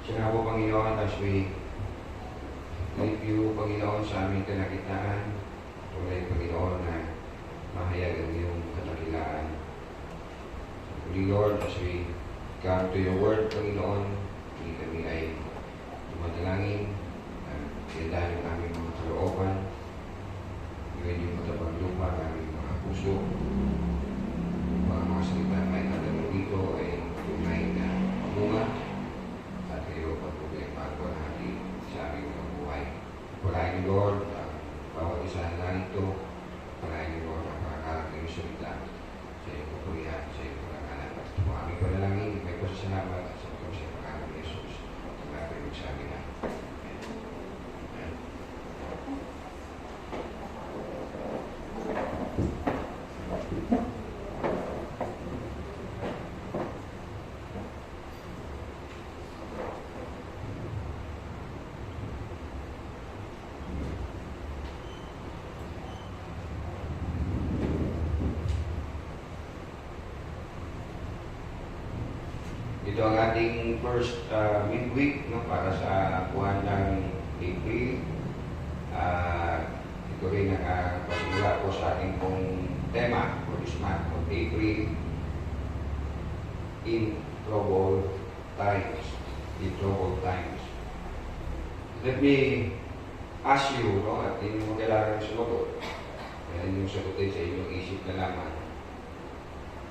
Siya nga po, Panginoon, as we thank you, Panginoon, sa aming kinakitaan. Tunay, Panginoon, na mahayag ang iyong kadakilaan. Holy Lord, as we come to your word, Panginoon, hindi kami ay tumadalangin at sindahan ng aming mga kalooban. Gawin yung matabang lupa ng aming mga puso. Mga salita na may nadalo dito ay tunay na pamunga at kayo pagpubi ang pagwalhati sa aming mga buhay. Palain niyo, Lord, bawat isa na ito. Palain niyo, Lord, ang pagkakalat ng salita sa iyong kapurihan, sa iyong pagkakalat. Kung aming panalangin, may pasasalamat sa pagkakas sa pagkakas ni Jesus. Tumatawag sa amin na. Ito ang ating first midweek, no, para sa buwan ng April. Ito rin ang pasimula po sa ating pong tema for this month of April, in troubled times. In troubled times. Let me ask you, no, at hindi mo kailangan sumagot. Yan yung sagutin sa inyong isip na lamang.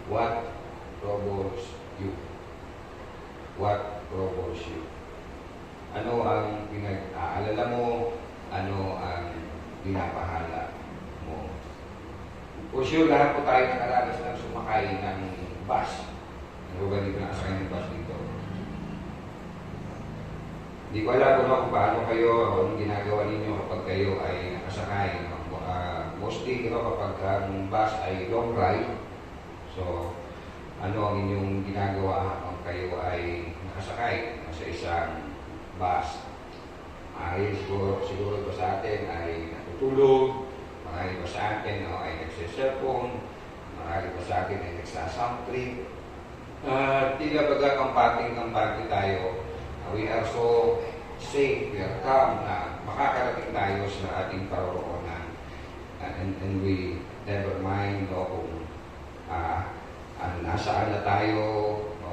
What troubles you? What troubles you? Ano ang pinag-aalala mo? Ano ang pinapahala mo? For sure, lahat po tayo nakaranas ng sumakay ng bus. Ano ba dito nakasakay ng bus dito? Hindi ko alam kung paano kayo o anong ginagawa ninyo kapag kayo ay nakasakay. Mostly, kapag ang bus ay long ride, so ano ang inyong ginagawa habang kayo ay nakasakay sa isang bus? Siguro ba sa atin ay natutulog, marami pa sa atin ay nagsiselfone, marami pa sa atin ay nagsasound trip. Tila baga kampating-kampante tayo. We are so safe, we are calm na makakarating tayo sa ating paroroonan. And we never mind kung nasaan na tayo, o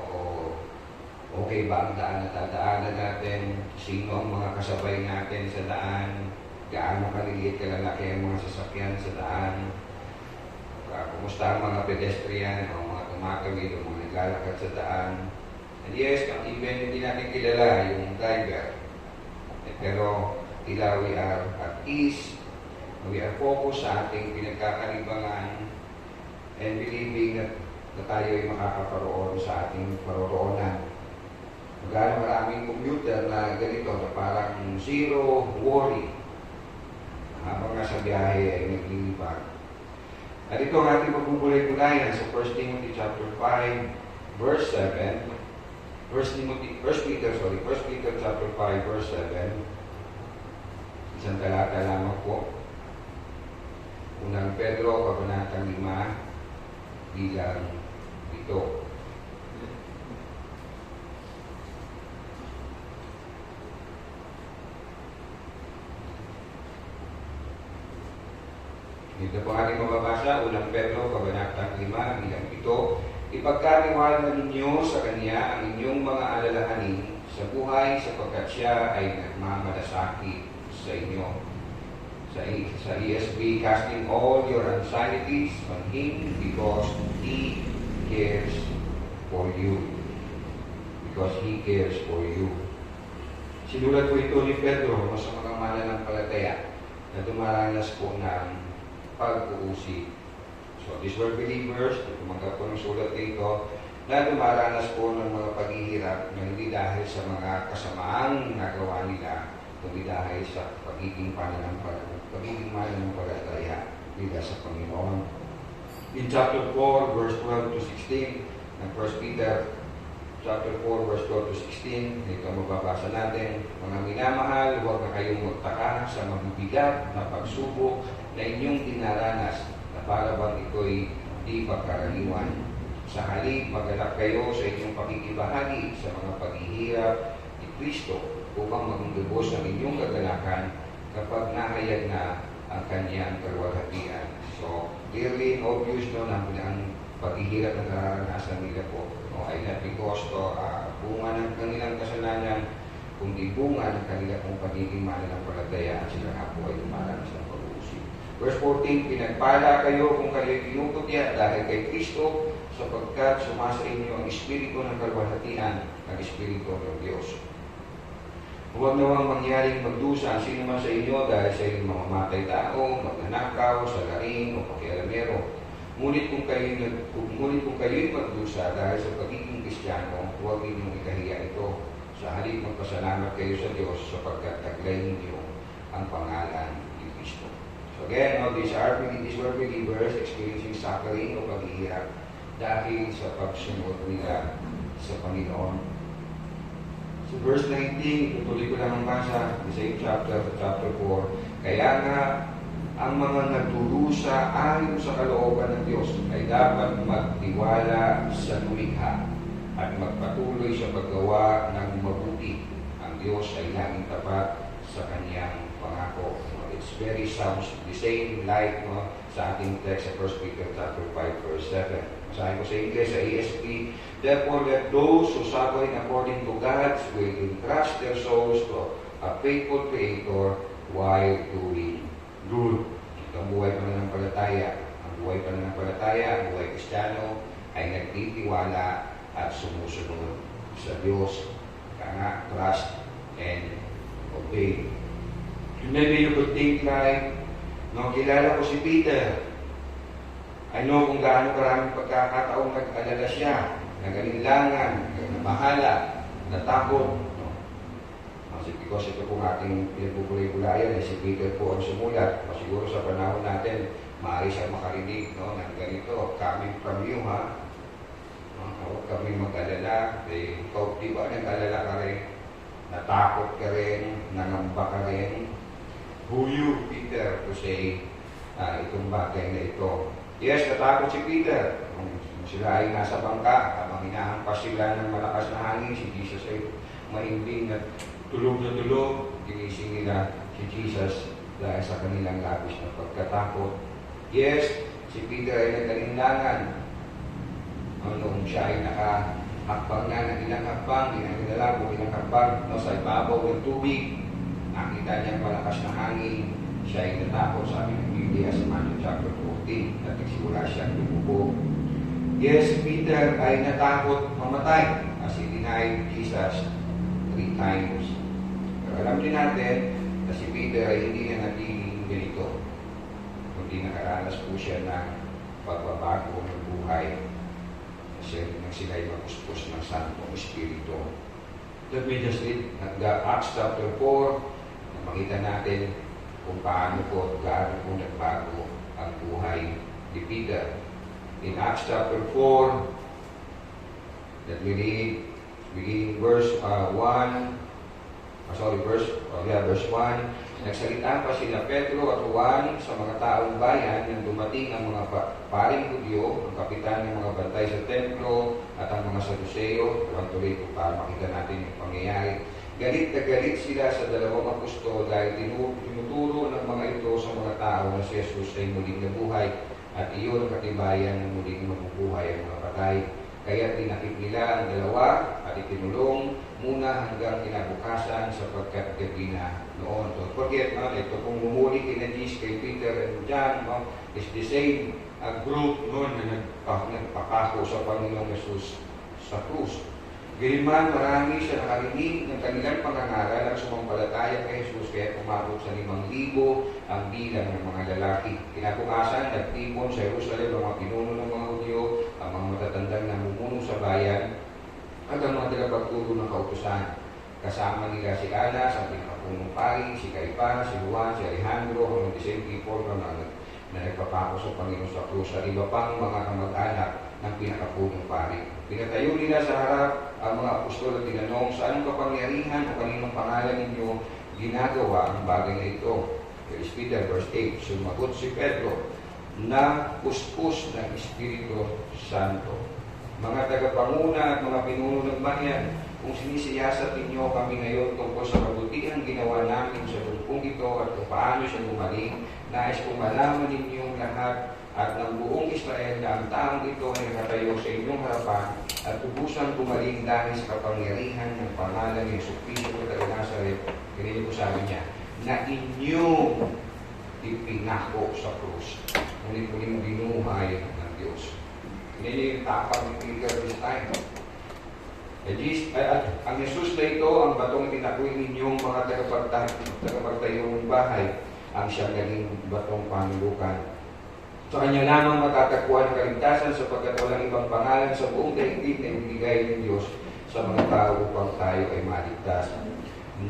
okay ba ang daan na dadaanan natin, sino ang mga kasabay natin sa daan, gaano kaliliit kalalaki ang mga sasakyan sa daan, kumusta ang mga pedestrian o mga tumatawid o mga naglalakad sa daan. And yes, even hindi natin kilala yung driver, pero tila we are at ease, we are focused sa ating pinagkakalibangan and believing that na tayo ay makakaparoon sa ating paroroonan. Magkano maraming commuter na ganito na parang zero worry habang nasa biyahe ay naglilibang. At ito ang ating magbubulay-bulayan sa 1 Timothy chapter 5 verse 7. 1 Peter chapter 5 verse 7. Isang talata lamang po. Unang Pedro, kabanatang 5, bilang ito. Ito po ating mababasa, unang Pedro, kabanatang 5, bilang ito. Ipagkatiwala ninyo sa Kanya ang inyong mga alalahanin sa buhay sapagkat siya ay nagmamalasakit sa inyo. Sa ESV, casting all your anxieties on Him because He cares for you. Because He cares for you. Sinulat po ito ni Pedro sa mga mananampalataya na dumaranas po ng pag-uusig. So, these were believers na tumanggap po ng sulat dito na dumaranas po ng mga paghihirap na hindi dahil sa mga kasamaang nagawa nila, kundi dahil sa pagiging mananampalataya nila sa Panginoon. In chapter 4, verse 12 to 16, ng 1 Peter chapter 4, verse 12 to 16, ito mababasa natin, mga minamahal, huwag na kayong magtaka sa mabibigat na pagsubok na inyong dinaranas na para bang ito'y di pagkaraniwan. Sa halip, magalak kayo sa inyong pakikibahagi sa mga paghihirap ni Kristo upang maging lubos ang inyong kagalakan kapag nahayag na ang kanyang kalwalhatian. So, clearly obvious no na ang paghihirap na nararanasan nila po ay not because bunga ng kanilang kasalanan, kundi bunga ng kanilang pong pagiging mananampalataya at sila nga po ay lumalakas ng pag-uusig. Verse 14, pinagpala kayo kung kayo'y tinututya dahil kay Kristo sapagkat sumasa inyo ang Espiritu ng kalwalhatian, ang Espiritu ng Diyos. Huwag nawang mangyaring magdusa ang sino man sa inyo dahil sa inyong mamamatay tao, magnanakaw, salarin o pakialamero. Ngunit kung kayo'y magdusa dahil sa pagiging Kristiyano, huwag ninyong ikahiya ito. Sa halip magpasalamat kayo sa Diyos sapagkat taglay ninyo ang pangalan ni Kristo. So again, these were believers experiencing suffering o paghihirap dahil sa pagsunod nila sa Panginoon. So verse 19, tutuloy ko lang ang basa, the same chapter 4. Kaya nga, ang mga nagdurusa ayon sa kalooban ng Diyos ay dapat magtiwala sa lumikha at magpatuloy sa paggawa ng mabuti. Ang Diyos ay laging tapat sa kanyang pangako. It's very sounds the same like sa ating text sa 1 Peter chapter 5 verse 7. Masahin ko sa English, sa ESV, therefore let those who suffer according to God's will entrust their souls to a faithful Creator while doing good. Ang buhay pananampalataya, ang buhay Kristiyano ay nagtitiwala at sumusunod sa Diyos. Kaya nga, trust and obey. Maybe you could think like, kilala ko si Peter. I know kung gaano karaming pagkakataong nag-alala siya, nag-alinlangan, nabahala, natakot. Because ito pong ating pinagpupulay-pulayan, si Peter po ang sumulat. Siguro sa panahon natin, maaari siya makarinig ng ganito, coming from you, ha? Huwag kami mag-alala. Ikaw, di ba nag-alala ka rin? Natakot ka rin, nangamba ka rin. Who you, Peter, to say itong bagay na ito? Yes, natakot si Peter. Sila ay nasa bangka, habang hinahampas sila ng malakas na hangin, si Jesus ay mahimbing na tulog, ginising nila si Jesus dahil sa kanilang labis na pagkatakot. Yes, si Peter ay nagkalinlangan. Noong siya ay nakahakbang na ng ilang hakbang, ilang hakbang, sa ibabaw ng tubig, nakita niya malakas na hangin, siya ay natakot, sabi ng Biblia sa Matthew chapter 14, at nagsimula siya lumubog. Yes, si Peter ay natakot mamatay as he denied Jesus 3 times. Pero alam din natin na si Peter ay hindi na naging ganito. Kundi nakaranas po siya ng pagbabago ng buhay. Kasi nang sila ay mapuspos ng Santong Espiritu. Let me just read Acts chapter 4 na makita natin kung paano po, gaano po nagbago ang buhay ni Peter. In Acts chapter 4, let me read beginning verse 1. Verse 1. Nagsalita pa sila Pedro at Juan sa mga taong bayan nang dumating ang mga paring Hudyo, ang kapitan ng mga bantay sa templo at ang mga Saduseo. Tuloy po para makita natin yung pangyayari. Galit na galit sila sa dalawang apostol dahil tinuturo ng mga ito sa mga tao na si Jesus ay muling nabuhay at iyon ang katibayan ng muling mabubuhay ang mga patay. Kaya tinakip nila ang dalawa at itinulong muna hanggang kinabukasan sapagkat gabi na noon. So forget, ito kung mumuli kinadis kay Peter and John, is the same group na nagpapako sa Panginoong Jesus sa krus. Gayunman, marami siya nakarinig ng kanilang pangangaral ang sumampalataya kay Jesus, kaya umabot sa 5,000 ang bilang ng mga lalaki. Kinabukasan, nagtipon sa Jerusalem ang mga pinuno ng mga Hudyo, ang mga matatandang namumuno sa bayan, at ang mga tagapagturo ng kautusan. Kasama nila si Anas, ang pinakapunong pari, si Caiaphas, si Juan, si Alejandro, ang the same people na nagpapako sa Panginoon sa krus, at iba pang mga kamag-anak ng pinakapunong pari. Pinatayo nila sa harap ang mga apostol at tinanong, saan kapangyarihan o kaninong pangalan ninyo ginagawa ang bagay na ito? First Peter verse 8, sumagot si Pedro, na puspos ng Espiritu Santo. mga tagapanguna at mga pinuno ng bayan, kung sinisiyasat ninyo kami ngayon tungkol sa kabutihang ginawa namin sa grupong ito at kung paano siya gumaling, nais kong malaman ninyong lahat at ng buong Israel na ang taong ito ay nakatayo sa inyong harapan at tubusan gumaling dahil sa kapangyarihan ng pangalan ni Jesucristo ng Nazaret. Ganyan po sabi niya, na inyong ipinako sa krus. Ngunit muling binuhay ng Diyos. Ganyan yung tapang ni Peter this time. Ang Jesus na ito, ang batong tinakoy ninyong mga tagapagtayong bahay, ang siyang naging batong panulukan. Sa kanya lamang matatagpuan ang kaligtasan sapagkat walang ibang pangalan sa buong daigdig na ibinigay ng Diyos sa mga tao upang tayo ay maligtas.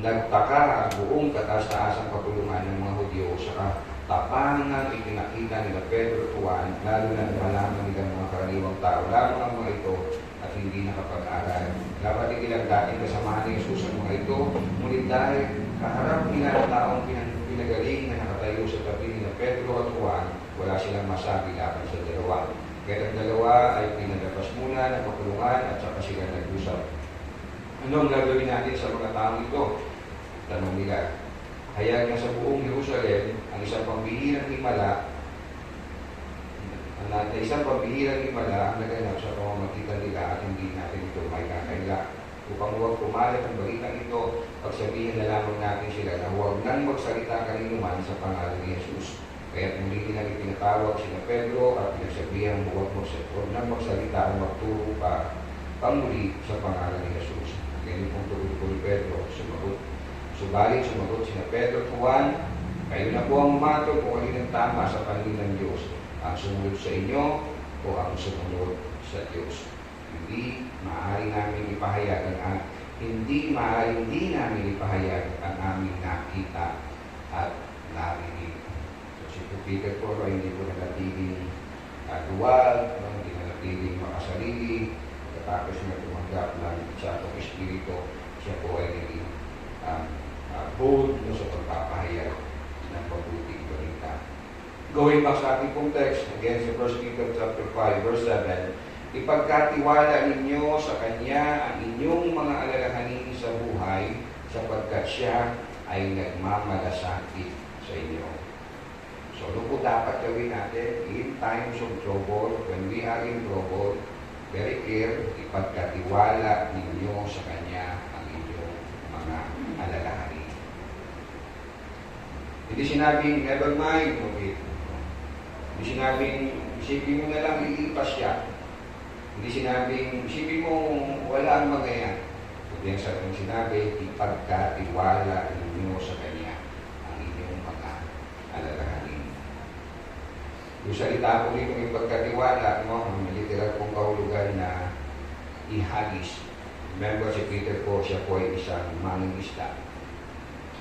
Nagtaka ang buong kataas-taasang kapulungan ng mga Hudyo sa katapangan ipinakita nila Pedro at Juan, lalo na malaman nila mga karaniwang tao lamang ang mga ito at hindi nakapag-aral. Dapat ilang dating kasamahan ni Jesus ang mga ito, ngunit dahil kaharap nila ang taong pinagaling na nakatayo sa tabi ni Pedro at Juan, wala silang masabi laban sa dalawa. Kaya ang dalawa ay pinalabas muna ng kapulungan at saka sila nag-usap. Ano ang gagawin natin sa mga taong ito? Tanong nila. Hayag na sa buong Jerusalem ang isang pambihirang himala ang naganap sa pamamagitan nila at hindi natin ito may kakaila. Upang huwag pumalat ang balitang ito, pagsabihin na lamang natin sila na huwag nang magsalita kaninuman sa pangalan ni Jesus. Kaya muli nilang ipinatawag sina Pedro at pinagsabihan huwag nang magsalita o magturo pa pamuli sa pangalan ni Jesus. Ganyan pong tuloy ni Pedro, subalit sumagot sina Pedro at Juan, kayo na po ang umatol kung alin ang tama sa paningin ng Diyos, ang sumunod sa inyo o ang sumunod sa Diyos. Hindi namin ipahayag ang aming nakita at narinig. So si Peter po ay hindi po nagatiling duwag, hindi nagatiling makasarili, tapos na tumanggap ng Santo Espiritu, siya po ay naging bold sa pagpapahayag ng mabuting balita. Going back sa ating pong text, again sa 1 Peter chapter 5, verse 7, ipagkatiwala ninyo sa Kanya ang inyong mga alalahanin sa buhay sapagkat siya ay nagmamalasakit sa inyo. So, ano po dapat gawin natin in times of trouble, when we are in trouble, very clear, ipagkatiwala ninyo sa Kanya ang inyong mga alalahanin. Hindi sinabing, never mind, okay. Hindi sinabing, isipin mo na lang, ilipas siya. Hindi sinabing, isipin mo, wala ang mga yan. Kundi ang sinabi, ipagkatiwala ninyo sa Kanya ang inyong mga alalahanin. Yung salita po nito ipagkatiwala, ang literal pong kahulugan na ihagis. Remember si Peter po, siya po ay isang mangingisda.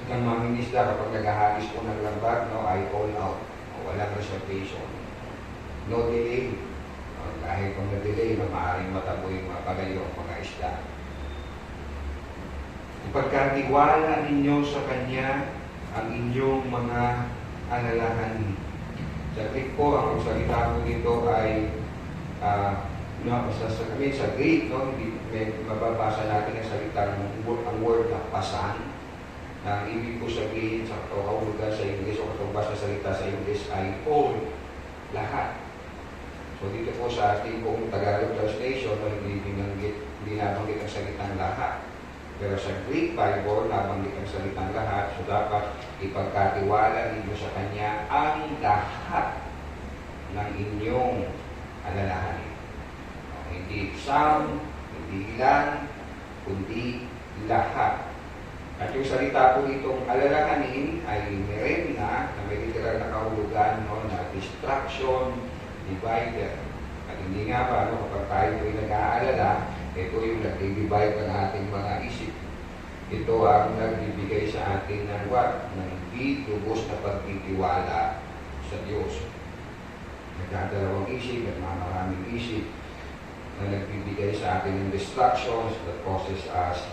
Ang mangingisda kapag naghahagis po ng lambat, I call out. Walang reservation. No delay. Dahil kung na-delay, maaaring mataboy mapagayo ang mga isda. Ipagkatiwala ninyo sa Kanya ang inyong mga alalahanin. Sa Greek po, ang salita po dito ay sa Greek, mababasa natin ang salitang ang word na pasan. Na ibig po sabihin sa kahulugan sa English o katubas na salita sa English ay all, lahat. So dito po sa ating pong Tagalog translation, hindi nabanggit ang salitang lahat. Pero sa Greek Bible, nabanggit ang salitang lahat. So dapat ipagkatiwala ninyo sa Kanya ang lahat ng inyong alalahanin. Hindi some, hindi ilan, kundi lahat. At yung salita po itong alalahanin ay meremna na may literal na kahulugan na distraction, divider. At hindi nga ba, kapag tayo po'y nag-aalala, ito yung nag-divide ng ating mga isip. Ito ang nagbibigay sa atin ng what? Ng di lubos na pagtitiwala sa Diyos. Nagdadalawang isip, nagmamaraming isip, na nagbibigay sa atin ng distractions that causes us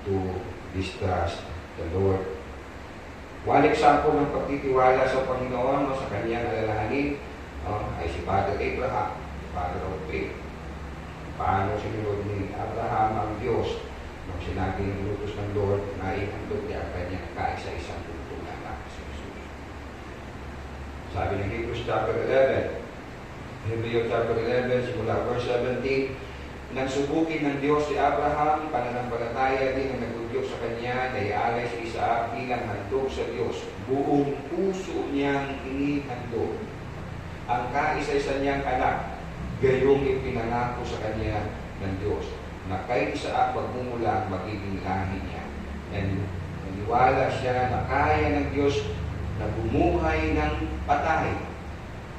to distrust the Lord. One example ng pagtitiwala sa Panginoon sa Kanyang alalahanin ay si Father Abraham, Father of Faith. Paano sinunod ni Abraham ang Diyos nung sinabi ng utos ng Lord na ihandog niya ang kanyang kaisa-isang buntong na anak si Jesus. Sabi ng Hebrews chapter 11, Hebrews chapter 11, simula verse 17, nagsubukin ng Diyos si Abraham, pananampalataya din ang nagdudyok sa kanya, na ialay si Isaac bilang handog sa Diyos. Buong puso niyang inihandog ang kaisa-isa niyang anak, gayong ipinangako sa kanya ng Diyos, na kay Isaac magmumula ang magiging lahi niya. Naniwala siya na kaya ng Diyos na bumuhay ng patay.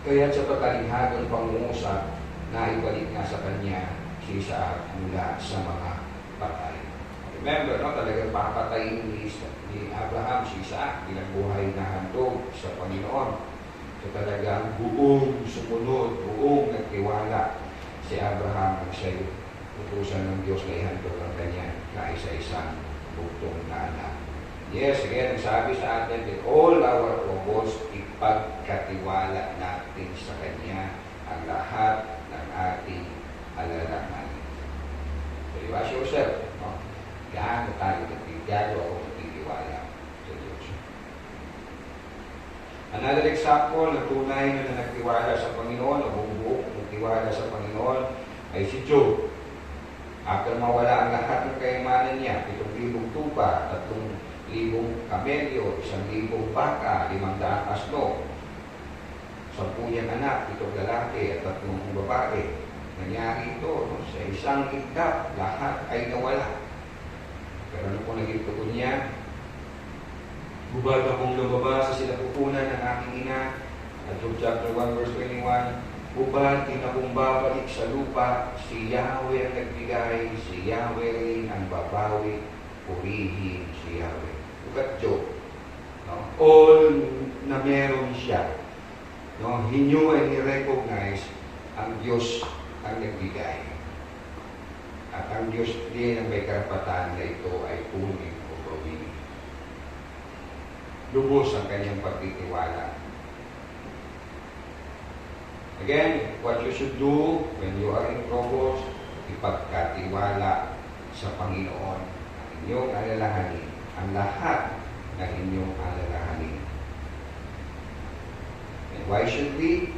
Kaya sa pagkalinghagang pangungusap, na ibalik nga sa kanya si Isaac mula sa mga patay. Remember, no, talagang papatayin ni Abraham si Isaac, bilang na handog sa Panginoon. So talagang buong sumunod, buong nagtiwala si Abraham ang siya'y utusan ng Diyos na ihandog ang kanya kaisa-isang bugtong na anak. Yes, again, ang sabi sa atin, that all our troubles, ipagkatiwala natin sa kanya ang lahat ng ating alalahanin. So you ask yourself, no? Gaano tayo nagtiwala o nagtitiwala sa Diyos? Another example na tunay na nagtiwala sa Panginoon o buong nagtiwala sa Panginoon ay si Job. After mawala ang lahat ng kayamanan niya, 7,000 tupa, 3,000 kamelyo, 1,000 baka, 500 asno, 10 niyang anak, 7 lalaki at 3 babae. Nangyari ito, no? Sa isang iglap, lahat ay nawala. Pero ano po naging tugon niya? Hubad akong lumabas sa sinapupunan ng aking ina. At Job chapter 1 verse 21, hubad din akong babalik sa lupa, si Yahweh ang nagbigay, si Yahweh rin ang babawi, purihin si Yahweh. Look at Job. No? All na meron siya. No? He knew and he recognized ang Diyos ang nagbigay. At ang Diyos din ang may karapatan na ito ay kunin o gawin. Lubos ang kanyang pagtitiwala. Again, what you should do when you are in troubles, ipagkatiwala sa Panginoon ang inyong alalahanin, ang lahat ng inyong alalahanin. And why should we?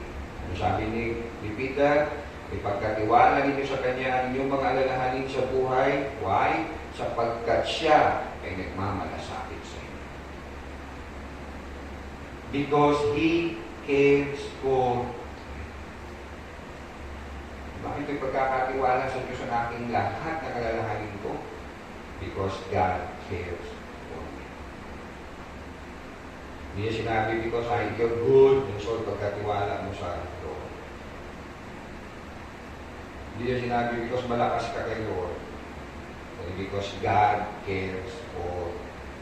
Ano sabi ni Peter? Ipagkatiwala ninyo sa Kanya ang inyong mga alalahanin sa buhay. Why? Sapagkat siya ay nagmamalasakit sa inyo. Because He cares for. Bakit may pagkakatiwala sa Diyos ang aking lahat ng alalahanin ko? Because God cares for me. Hindi niya sinabi because you're good, and so pagkatiwala mo sa Lord. Hindi niya sinabi because malakas ka kay Lord. But because God cares for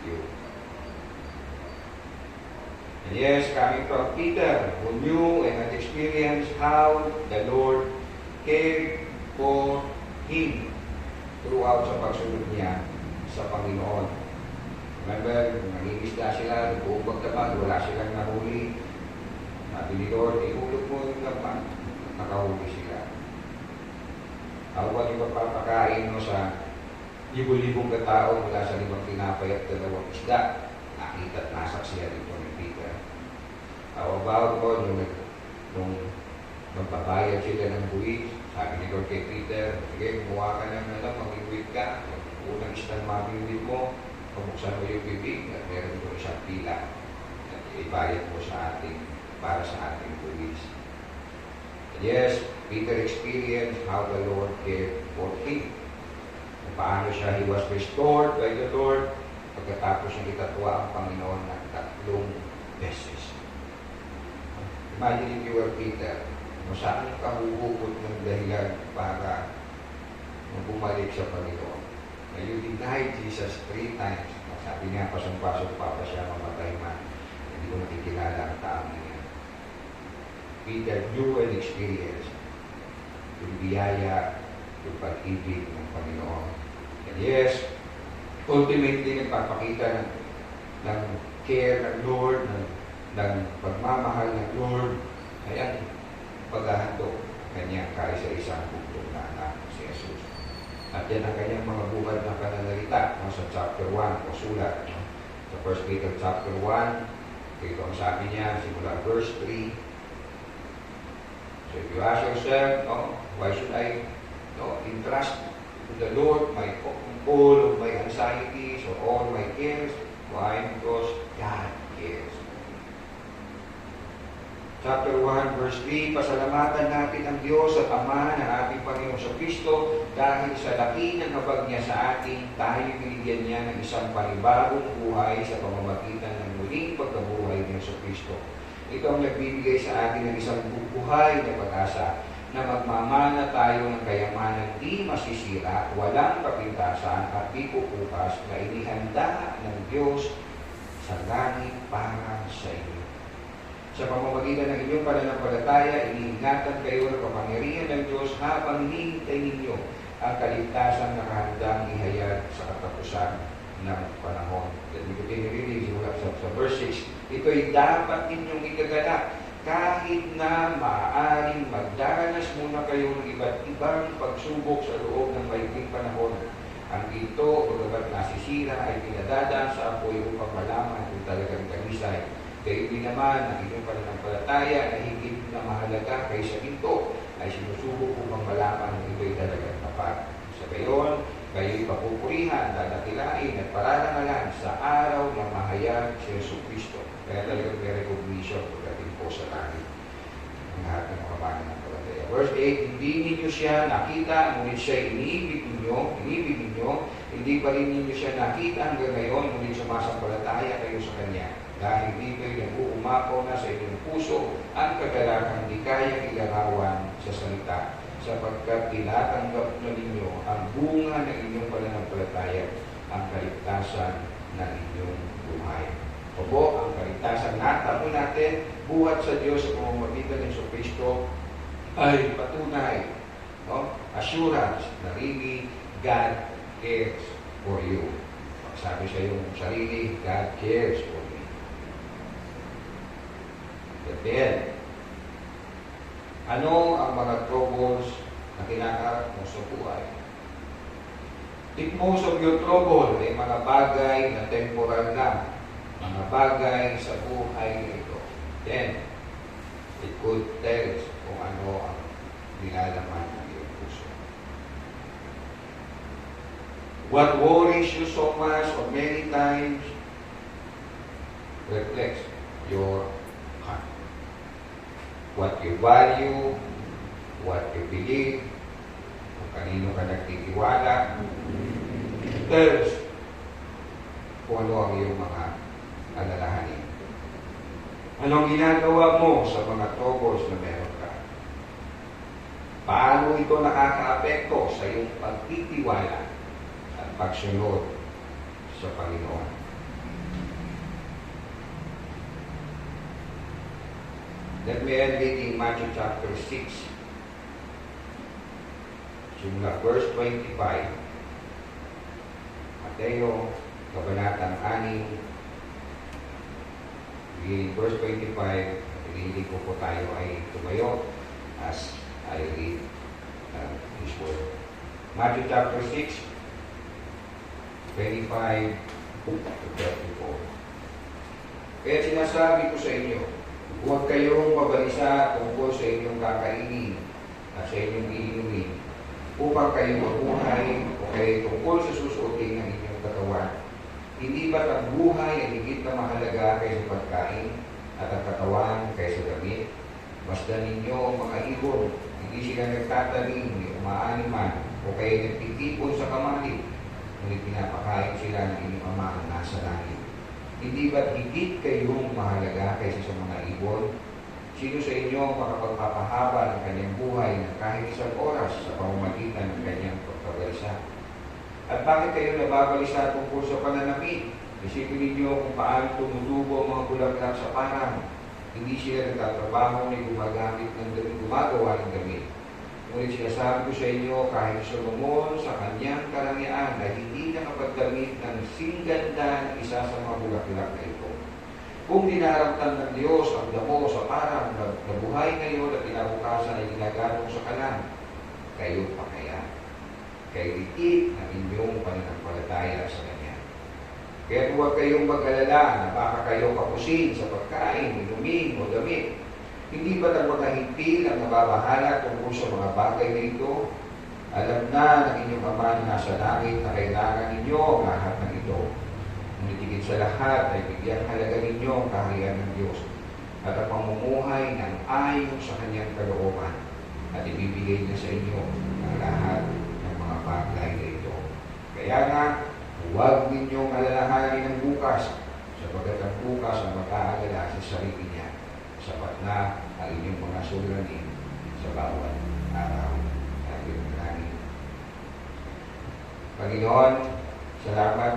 you. And yes, coming from Peter, who knew and had experienced how the Lord cared for him throughout sa pagsunod niya sa Panginoon. Remember, nangingisda sila, nag-uubag naman, wala silang nahuli. Sabi ni Lord, ihulog mo yung naman, nakahuli sila. Ako yung magpapakain mo sa libo-libong katao mula sa 5 tinapay at 2 isda. Nakita at nasaksiyan ito ni Peter. How about mo nung magbabayad sila ng buwis? Sabi ni Lord kay Peter, sige, gumawa ka ng mag-iwit ka. Unang isang mag-iwit mo, pabuksan mo yung bibig at meron mo isang pila at ibayad mo sa ating, para sa ating buwis. Yes, Peter experienced how the Lord cared for him. Kung paano siya, he was restored by the Lord pagkatapos niya itatwa ang Panginoon ng 3 beses. Imagine if you were Peter, kung saan ka huhugot ng dahilan para bumalik sa Panginoon. Na you denied Jesus 3 times. Sabi niya, pasong-pasong pa siya mamatay man. Hindi ko nakikilala ang taong niya. Peter knew and experienced yung biyaya, yung pag-ibig ng Panginoon. And yes, ultimately nagpapakita ng care ng Lord, ng pagmamahal ng Lord, ay ang paghahandog kanyang kaisa-isang bugtong na anak si Jesus. At yan ang kanyang mga buhay na pananalita sa chapter 1 o sulat. Sa 1 Peter chapter 1, ito ang sabi niya, simula verse 3. So if you ask yourself, why should I entrust to the Lord all of my anxieties or all my cares? Why? Because God cares. Chapter 1, verse 3, pasalamatan natin ang Diyos at Ama ng ating Panginoon sa Kristo dahil sa laki ng habag niya sa atin, tayo binigyan niya ng isang panibagong buhay sa pamamagitan ng muling pagkabuhay niya sa Kristo. Ito ang nagbibigay sa atin ng isang buhay na pag-asa na magmamana tayo ng kayamanang di masisira, walang kapintasan at di pupukas na inihanda ng Diyos sa langit para sa inyo. Sa pamamagitan ng inyong pananampalataya, iniingatan kayo ng kapangyarihan ng Diyos habang hinihintay ninyo ang kaligtasang nakahandang ihayag sa katapusan ng panahon. Then we continue reading sa verse 6. Ito'y dapat ninyong ikaganap kahit na maaaring magdaranas muna kayo ng iba't ibang pagsubok sa loob ng maikling panahon. Ang ito, bagamat nasisira, ay pinadadaan sa apoy upang malaman kung talagang tagisay. Kayo din naman ang inyong pananampalataya na higit na mahalaga kaysa ito ay sinusubok upang malaman kung ito'y talagang tapat. Sa gayon, kayo'y papupurihan, dadakilain at pararangalan sa araw na mahayag si Jesucristo. Kaya talagang may recognition pagdating po sa langit ang lahat ng mga pananampalataya. Verse 8, hindi ninyo siya nakita, ngunit siya inibig ninyo, hindi pa rin ninyo siya nakita hanggang ngayon, ngunit sumasampalataya kayo sa Kanya. Dahil dito'y nag-uumapaw na sa inyong puso ang kagalakang di kayang ilarawan sa salita, sapagkat tinatanggap na ninyo ang bunga ng inyong pananampalataya, ang kaligtasan ng inyong buhay. Opo, ang kaligtasan natamo natin, buhat sa Diyos sa pamamagitan ng Jesucristo, ay patunay, assurance na really God cares for you. Sabi sa iyong sarili, God cares for you. Then, ano ang mga troubles na kinakaharap mo sa buhay? If most of your trouble ay mga bagay na temporal lang, mga bagay sa buhay na ito, then, it could tell kung ano ang nilalaman ng iyong puso. What worries you so much or many times reflects your heart. What you value, what you believe, kung kanino ka nagtitiwala, tells kung ano ang iyong mga alalahanin. Anong ginagawa mo sa mga troubles na meron ka? Paano ito nakaka-apekto sa iyong pagtitiwala at pagsunod sa Panginoon? Let me end it in Matthew chapter 6. Simula verse 25. Mateo, kabanatang 6. Beginning verse 25. Hindi ko po tayo ay tumayo as I read His word. Matthew chapter 6, 25 to 34. Kaya sinasabi ko sa inyo, huwag kayong mabalisa tungkol sa inyong kakainin at sa inyong iinumin upang kayo mabuhay o kayo tungkol sa susuotin ng inyong katawan. Hindi ba't ang buhay ay higit na mahalaga kaysa pagkain at ang katawan kaysa damit? Masdan ninyo ang mga ibon, hindi sila nagtatanim, hindi umaaniman o kayo nagtitipon sa kamalig, ngunit pinapakain sila ng inyong Ama ang nasa langit. Hindi ba't higit kayong mahalaga kaysa sa mga ibon? Sino sa inyo makapagpapahaba ng kanyang buhay ng kahit isang oras sa pamamagitan ng kanyang pagkabalisa? At bakit kayo nababalisa tungkol sa pananamit? Isipin ninyo kung paano tumutubo ang mga bulaklak sa parang. Hindi sila nagtatrabaho ni gumagawa ng damit. Ngunit sinasabi ko sa inyo, kahit Solomon sa kanyang karangyaan na hindi nakapagdamit ng singganda ng isa sa mga bulaklak na ito. Kung dinaramtan ng Diyos ang damo sa parang na buhay ngayon at kinabukasan ay ginaganong sa kalan, kayo pa kaya? kay liit ng inyong pananampalataya sa Kanya. Kaya huwag kayong mag-alala na baka kayo kapusin sa pagkain, inumin o damit. Hindi ba ng mga higpil ang nababahala tungkol sa mga bagay na ito? Alam na ng inyong Ama na nasa langit na kailangan ninyo ang lahat ng ito. Ngunit higit sa lahat ay bigyang halaga ninyo ang kaharian ng Diyos at ang pamumuhay ng ayon sa Kanyang kalooban at ibibigay niya sa inyo ang lahat ng mga bagay na ito. Kaya nga, huwag ninyong alalahanin ang bukas, sapagkat ang bukas ang mag-aalala sa sarili niya, sapat na ang inyong mga suliranin sa bawat araw. Sabi ng langit. Panginoon, salamat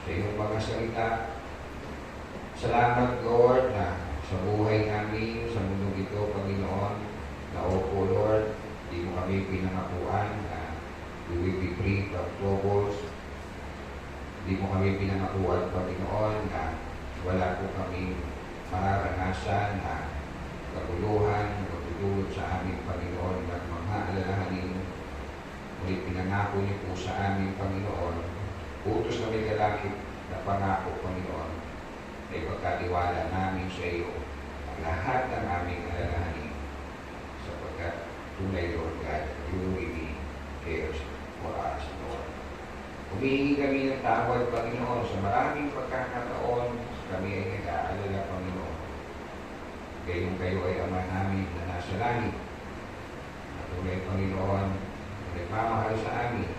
sa iyong mga salita. Salamat, Lord, na sa buhay namin, sa mundong ito, Panginoon, na opo, Lord, di mo kami pinangakuan na we will be free from troubles. Di mo kami pinangakuan, Panginoon, na wala po kami mararanasan na kaguluhan, magdudulot sa aming Panginoon at mga alalahanin. Ngunit pinangako niyo po sa aming Panginoon, utos na may kalakip na pangako, Panginoon, na ipagkatiwala namin sa iyo ang lahat ng aming alalahanin sapagkat tunay, Lord God, you really cares for us, Lord. Humihingi kami ng tawad, Panginoon, sa maraming pagkakataon kami ay nag-aalala, Panginoon. Gayong kayo ay Ama namin na nasa langit. At tunay, Panginoon, na nagmamahal sa amin.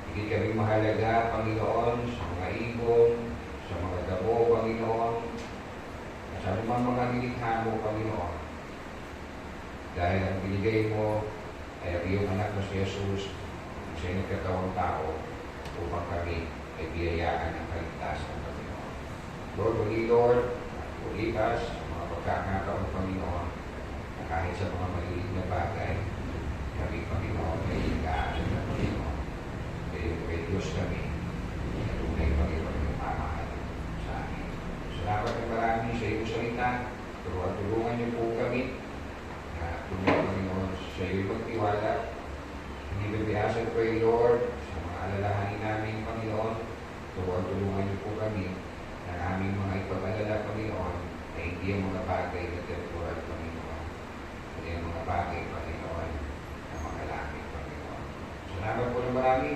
Hindi kami mahalaga, Panginoon, sa mga ibon, sa mga dabo, Panginoon, at sa mga nilikha mo, Panginoon. Dahil ang binigay mo ay ang iyong anak na si Jesus, siya ay nagkatawang tao upang kami ay biyayaan ng kaligtasan, Panginoon. Lord, muli, Lord, at ulitas sa mga pagkakataon, Panginoon, na kahit sa mga maliit na bagay, kami, Panginoon, ay hinggaan ng Panginoon. Kay Diyos kami, na tunay, Panginoon, yung mamahal sa amin. Salamat ng marami sa iyong salita. Tulungan niyo po kami na tunay, Panginoon, sa iyo magtiwala. Hindi babiasan ko, Lord, sa mga alalahanin namin, Panginoon. Tulungan niyo po kami ng aming mga ipag-alala, Panginoon, na hindi ang mga bagay na temporal, Panginoon, kundi ang mga bagay, Panginoon, na mga langit, Panginoon. Salamat po ng marami.